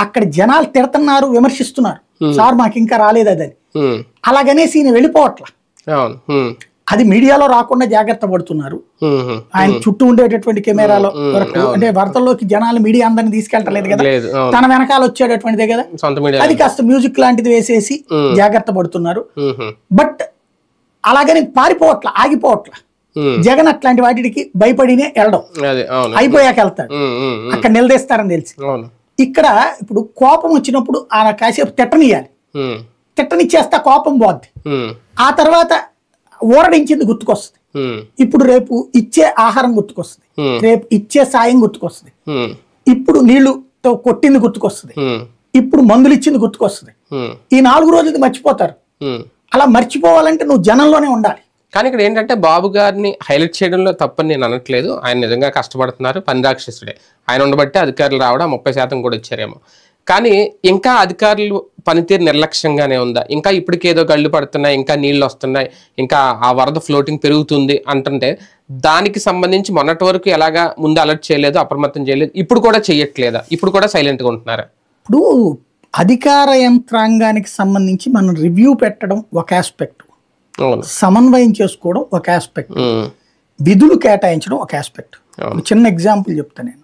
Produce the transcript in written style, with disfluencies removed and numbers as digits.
అక్కడ జనాలు తిడుతున్నారు, విమర్శిస్తున్నారు, సార్ మాకు ఇంకా రాలేదు అదని. అలాగనేసి ఈయన వెళ్ళిపోవట్ల. అది మీడియాలో రాకుండా జాగ్రత్త పడుతున్నారు. ఆయన చుట్టూ ఉండేటటువంటి కెమెరాలో వరకు, అంటే వరదల్లోకి జనాలు మీడియా అందరిని తీసుకెళ్తలేదు కదా, తన వెనకాల వచ్చేటటువంటిదే కదా, అది కాస్త మ్యూజిక్ లాంటిది వేసేసి జాగ్రత్త పడుతున్నారు. బట్ అలాగని పారిపోవట్ల, ఆగిపోవట్ల. జగన్ అట్లాంటి వాటికి భయపడినే వెళ్ళడం, అయిపోయాక వెళ్తాడు, అక్కడ నిలదీస్తారని తెలిసి. ఇక్కడ ఇప్పుడు కోపం వచ్చినప్పుడు ఆయన కాసేపు తిట్టనియాలి, తిట్టనిచ్చేస్తా కోపం పోద్ది. ఆ తర్వాత ఊరడించింది గుర్తుకొస్తుంది. ఇప్పుడు రేపు ఇచ్చే ఆహారం గుర్తుకొస్తుంది, రేపు ఇచ్చే సాయం గుర్తుకొస్తుంది, ఇప్పుడు నీళ్లుతో కొట్టింది గుర్తుకొస్తుంది, ఇప్పుడు మందులు ఇచ్చింది గుర్తుకొస్తుంది. ఈ 4 రోజులది మర్చిపోతారు. అలా మర్చిపోవాలంటే నువ్వు జనంలోనే ఉండాలి. కానీ ఇక్కడ ఏంటంటే బాబు గారిని హైలైట్ చేయడంలో తప్పని నేను అనట్లేదు. ఆయన నిజంగా కష్టపడుతున్నారు, పని రాక్షసుడే. ఆయన ఉండబట్టి అధికారులు రావడం 30% కూడా వచ్చారేమో. కానీ ఇంకా అధికారులు పనితీరు నిర్లక్ష్యంగానే ఉందా? ఇంకా ఇప్పటికేదో గళ్ళు పడుతున్నాయి, ఇంకా నీళ్ళు వస్తున్నాయి, ఇంకా ఆ వరద ఫ్లోటింగ్ పెరుగుతుంది అంటుంటే దానికి సంబంధించి మొన్నటి వరకు ఎలాగా ముందు అలర్ట్ చేయలేదు, అప్రమత్తం చేయలేదు, ఇప్పుడు కూడా చెయ్యట్లేదా? ఇప్పుడు కూడా సైలెంట్గా ఉంటున్నారా? ఇప్పుడు అధికార యంత్రాంగానికి సంబంధించి మనం రివ్యూ పెట్టడం ఒక ఆస్పెక్ట్, సమన్వయం చేసుకోవడం ఒక ఆస్పెక్ట్, విధులు కేటాయించడం ఒక ఆస్పెక్ట్. చిన్న ఎగ్జాంపుల్ చెప్తా నేను.